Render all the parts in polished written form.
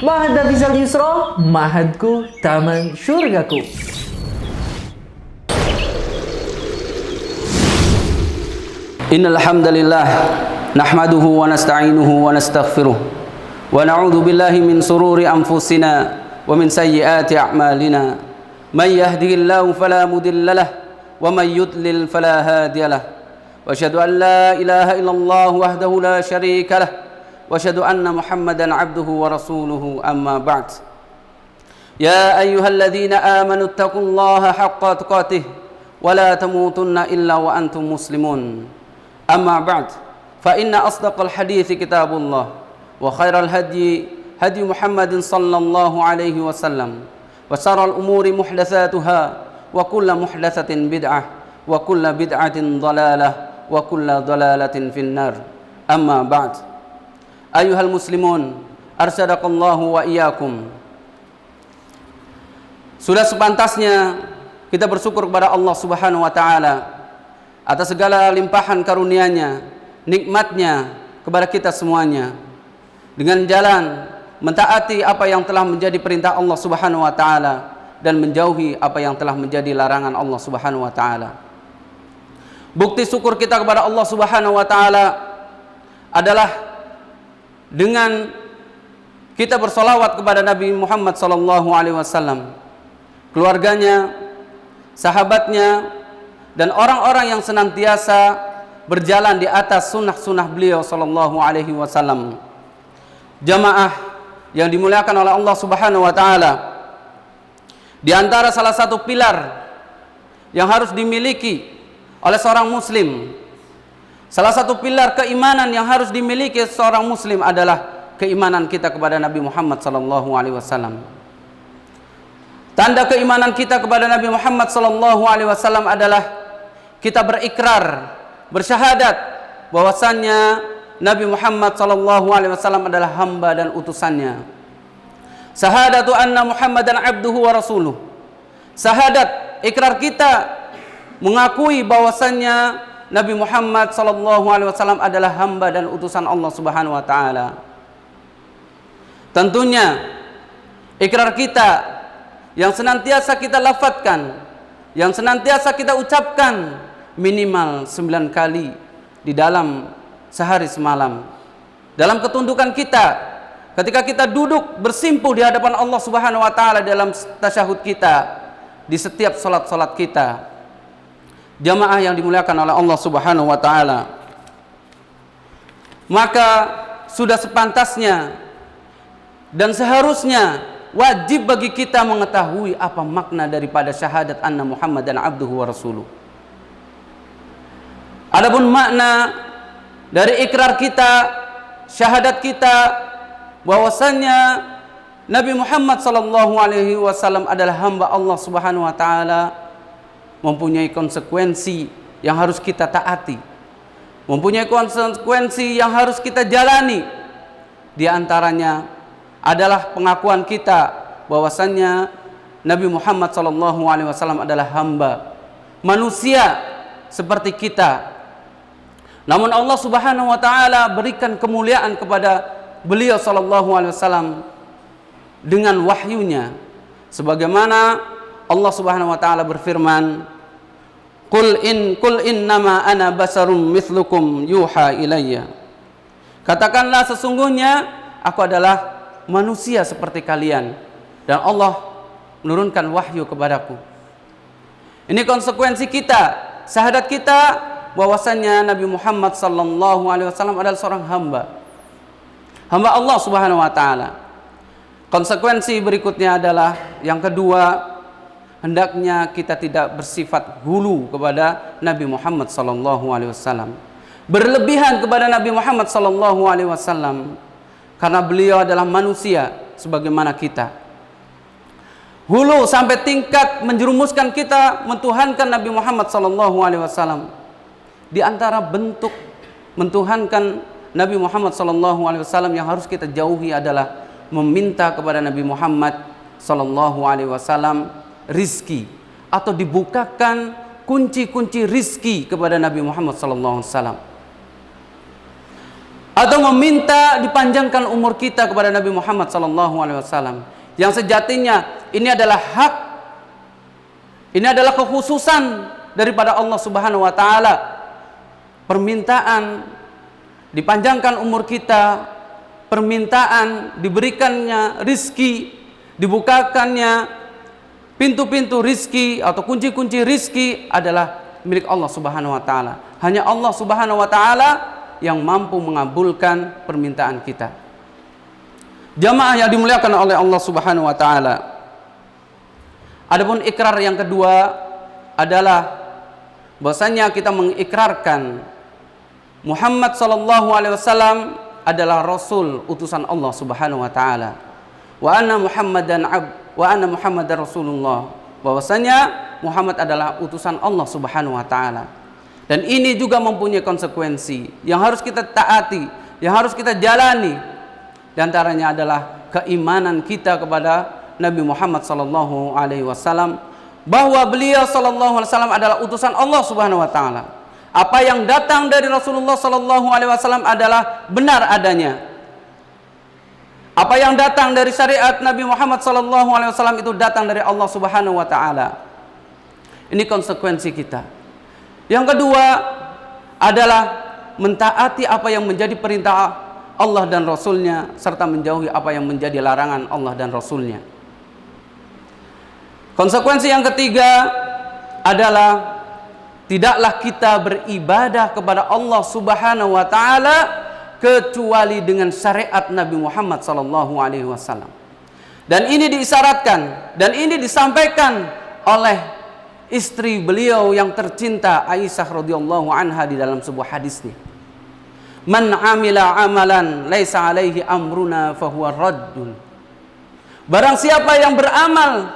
Mahad Nafisal Yusra, mahadku, taman syurgaku. Innal hamdalillah nahmaduhu wa nasta'inuhu wa nastaghfiruh wa na'udzu billahi min sururi anfusina wa min sayyiati a'malina. May yahdihillahu fala mudilla lahu wa may yudlil fala hadiya lahu. Wa asyhadu an la ilaha illallah wahdahu la syarika lahu wa asyhadu anna Muhammadan 'abduhu wa rasuluhu, amma ba'd. Ya ayyuhalladzina amanu taqullaha haqqa tuqatih wa la tamutunna illa wa antum muslimun. Amma ba'd, fa inna asdaqal hadithi kitabullah wa khairal hadyi hadyi Muhammadin sallallahu alaihi wasallam wa syarral umuri muhdatsatuha wa kullu muhdatsatin bid'ah wa kullu bid'atin dhalalah wa kullu dhalalatin finnar. Amma ba'd, ayyuhal muslimun arsyadakallahu wa iyyakum. Sudah sepantasnya kita bersyukur kepada Allah Subhanahu wa taala atas segala limpahan karunia-Nya, nikmat-Nya kepada kita semuanya, dengan jalan mentaati apa yang telah menjadi perintah Allah Subhanahu wa taala dan menjauhi apa yang telah menjadi larangan Allah Subhanahu wa taala. Bukti syukur kita kepada Allah Subhanahu wa taala adalah dengan kita bersolawat kepada Nabi Muhammad sallallahu alaihi wasallam, keluarganya, sahabatnya, dan orang-orang yang senantiasa berjalan di atas sunnah-sunnah beliau sallallahu alaihi wasallam. Jamaah yang dimuliakan oleh Allah Subhanahu wa taala, di antara salah satu pilar yang harus dimiliki oleh seorang muslim, salah satu pilar keimanan yang harus dimiliki seorang muslim adalah keimanan kita kepada Nabi Muhammad sallallahu alaihi wasallam. Tanda keimanan kita kepada Nabi Muhammad sallallahu alaihi wasallam adalah kita berikrar, bersyahadat bahwasannya Nabi Muhammad sallallahu alaihi wasallam adalah hamba dan utusannya. Syahadatu anna Muhammadan abduhu wa rasuluh. Syahadat, ikrar kita mengakui bahwasannya Nabi Muhammad sallallahu alaihi wasallam adalah hamba dan utusan Allah Subhanahu wa taala. Tentunya ikrar kita yang senantiasa kita lafadzkan, yang senantiasa kita ucapkan minimal 9 kali di dalam sehari semalam, dalam ketundukan kita ketika kita duduk bersimpuh di hadapan Allah Subhanahu wa taala dalam tasyahud kita, di setiap salat-salat kita. Jamaah yang dimuliakan oleh Allah Subhanahu wa taala, maka sudah sepantasnya dan seharusnya wajib bagi kita mengetahui apa makna daripada syahadat anna Muhammadan abduhu wa rasuluh. Adapun makna dari ikrar kita, syahadat kita bahwasannya Nabi Muhammad sallallahu alaihi wasallam adalah hamba Allah Subhanahu wa taala, mempunyai konsekuensi yang harus kita taati, mempunyai konsekuensi yang harus kita jalani. Di antaranya adalah pengakuan kita bahwasannya Nabi Muhammad sallallahu alaihi wasallam adalah hamba, manusia seperti kita. Namun Allah Subhanahu wa taala berikan kemuliaan kepada beliau sallallahu alaihi wasallam dengan wahyunya, sebagaimana Allah Subhanahu wa taala berfirman, Qul innama ana basarum mithlukum yuha ilayya. Katakanlah, sesungguhnya aku adalah manusia seperti kalian dan Allah menurunkan wahyu kepadaku. Ini konsekuensi kita, syahadat kita bahwasannya Nabi Muhammad sallallahu alaihi wasallam adalah seorang hamba Allah Subhanahu wa taala. Konsekuensi berikutnya adalah yang kedua, hendaknya kita tidak bersifat hulu kepada Nabi Muhammad sallallahu alaihi wasallam, berlebihan kepada Nabi Muhammad sallallahu alaihi wasallam, karena beliau adalah manusia sebagaimana kita. Hulu sampai tingkat menjerumuskan kita mentuhankan Nabi Muhammad sallallahu alaihi wasallam. Di antara bentuk mentuhankan Nabi Muhammad sallallahu alaihi wasallam yang harus kita jauhi adalah meminta kepada Nabi Muhammad sallallahu alaihi wasallam rizki, atau dibukakan kunci-kunci rizki kepada Nabi Muhammad sallallahu alaihi wasallam. atau meminta dipanjangkan umur kita kepada Nabi Muhammad SAW, yang sejatinya ini adalah hak, ini adalah kekhususan daripada Allah Subhanahu wa taala. Permintaan dipanjangkan umur kita, permintaan diberikannya rizki, dibukakannya pintu-pintu rizki atau kunci-kunci rizki adalah milik Allah Subhanahu wa taala. Hanya Allah Subhanahu wa taala yang mampu mengabulkan permintaan kita. Jamaah yang dimuliakan oleh Allah Subhanahu wa taala. Adapun ikrar yang kedua adalah bahwasanya kita mengikrarkan Muhammad sallallahu alaihi wasallam adalah rasul utusan Allah Subhanahu wa taala. Wa anna Muhammadar Rasulullah. Bahwasanya Muhammad adalah utusan Allah Subhanahu wa taala. Dan ini juga mempunyai konsekuensi yang harus kita taati, yang harus kita jalani. Di antaranya adalah keimanan kita kepada Nabi Muhammad sallallahu alaihi wasallam, bahwa beliau sallallahu alaihi wasallam adalah utusan Allah Subhanahu wa taala. Apa yang datang dari Rasulullah sallallahu alaihi wasallam adalah benar adanya. Apa yang datang dari syariat Nabi Muhammad sallallahu alaihi wasallam itu datang dari Allah Subhanahu wa taala. Ini konsekuensi kita. Yang kedua adalah mentaati apa yang menjadi perintah Allah dan Rasulnya, serta menjauhi apa yang menjadi larangan Allah dan Rasulnya. Konsekuensi yang ketiga adalah tidaklah kita beribadah kepada Allah Subhanahu wa taala kecuali dengan syariat Nabi Muhammad sallallahu alaihi wasallam. Dan ini diisyaratkan dan ini disampaikan oleh istri beliau yang tercinta Aisyah radhiyallahu anha di dalam sebuah hadisnya. Man amila amalan laisa alaihi amruna fahuwa raddun. Barang siapa yang beramal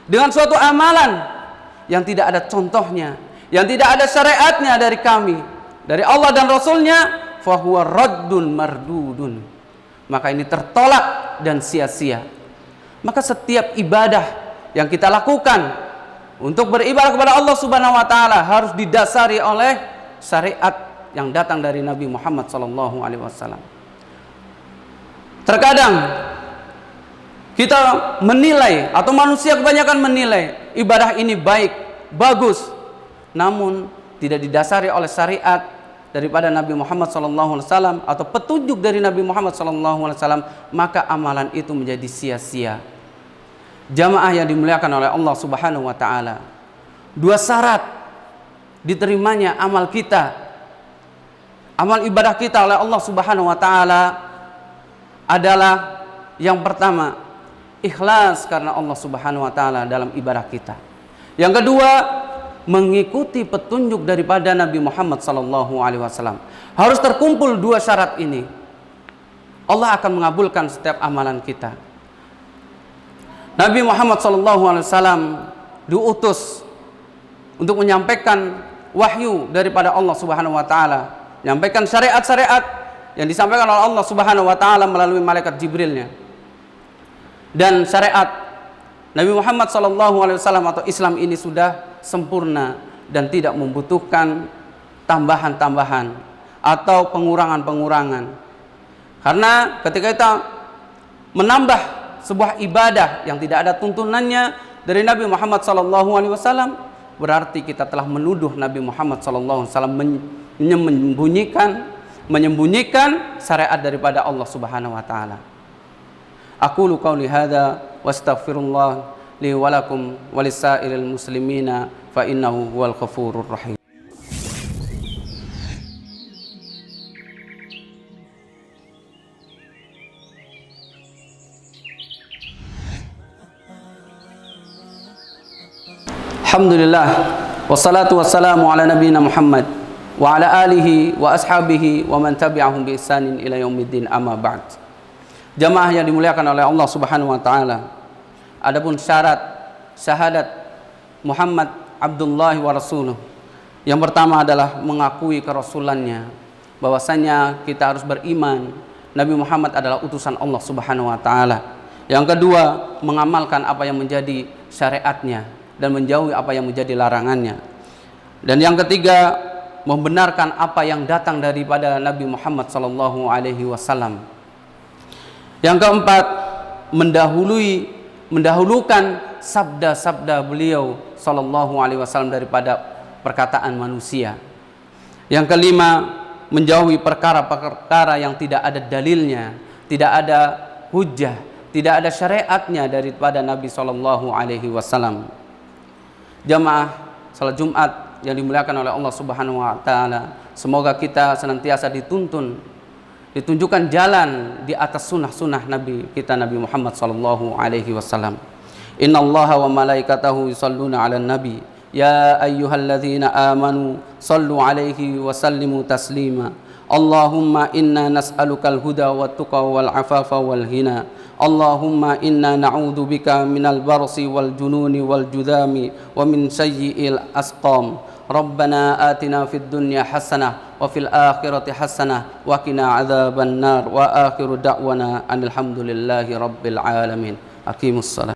dengan suatu amalan yang tidak ada contohnya, yang tidak ada syariatnya dari kami, dari Allah dan Rasulnya, fahuwa raddun mardudun. Maka ini tertolak dan sia-sia. Maka setiap ibadah yang kita lakukan untuk beribadah kepada Allah Subhanahu wa taala harus didasari oleh syariat yang datang dari Nabi Muhammad sallallahu alaihi wasallam. Terkadang kita menilai atau manusia kebanyakan menilai ibadah ini baik, bagus, namun tidak didasari oleh syariat daripada Nabi Muhammad sallallahu alaihi wasallam atau petunjuk dari Nabi Muhammad sallallahu alaihi wasallam, maka amalan itu menjadi sia-sia. Jamaah yang dimuliakan oleh Allah Subhanahu wa taala, dua syarat diterimanya amal kita, amal ibadah kita oleh Allah Subhanahu wa taala adalah yang pertama, ikhlas karena Allah Subhanahu wa taala dalam ibadah kita. Yang kedua, mengikuti petunjuk daripada Nabi Muhammad sallallahu alaihi wasallam. Harus terkumpul dua syarat ini. Allah akan mengabulkan setiap amalan kita. Nabi Muhammad SAW diutus untuk menyampaikan wahyu daripada Allah Subhanahu wa taala, menyampaikan syariat-syariat yang disampaikan oleh Allah Subhanahu wa taala melalui malaikat Jibrilnya. Dan syariat Nabi Muhammad SAW atau Islam ini sudah sempurna dan tidak membutuhkan tambahan-tambahan atau pengurangan-pengurangan. Karena ketika kita menambah sebuah ibadah yang tidak ada tuntunannya dari Nabi Muhammad SAW, berarti kita telah menuduh Nabi Muhammad SAW menyembunyikan syariat daripada Allah Subhanahu wa taala. Aqulu qauli hadza wastaghfirullah li wa lakum wa lisairil muslimina fa innahu huwal ghafurur rahim. Alhamdulillah, wassalatu wassalamu ala nabiyina Muhammad wa ala alihi wa ashabihi wa man tabi'ahum bi ihsanin ila yaumiddin, amma ba'd. Jamaah yang dimuliakan oleh Allah Subhanahu wa taala, adapun syarat syahadat Muhammad Abdullah wa Rasuluh, yang pertama adalah mengakui kerasulannya, bahwasanya kita harus beriman Nabi Muhammad adalah utusan Allah Subhanahu wa taala. Yang kedua, mengamalkan apa yang menjadi syariatnya dan menjauhi apa yang menjadi larangannya. Dan yang ketiga, membenarkan apa yang datang daripada Nabi Muhammad sallallahu alaihi wasallam. Yang keempat, mendahulukan sabda-sabda beliau sallallahu alaihi wasallam daripada perkataan manusia. Yang kelima, menjauhi perkara-perkara yang tidak ada dalilnya, tidak ada hujjah, tidak ada syariatnya daripada Nabi sallallahu alaihi wasallam. Jamaah salat Jumat yang dimuliakan oleh Allah Subhanahu wa taala, semoga kita senantiasa ditunjukkan jalan di atas sunnah-sunnah Nabi kita Nabi Muhammad sallallahu alaihi wasallam. Innallaha wa malaikatahu yusholluna 'alan nabi ya ayyuhalladzina amanu shallu 'alaihi wa sallimu taslima. Allahumma inna nas'alukal huda wat tuqa wal afafa wal ghina. Allahumma inna na'udzubika minal barsi wal jununi wal judami wa min sayyi'il asqam. Rabbana atina fid dunya hasanah wa fil akhirati hasanah wa qina adzaban nar wa akhiru da'wana alhamdulillahi rabbil alamin. Aqimus shalah.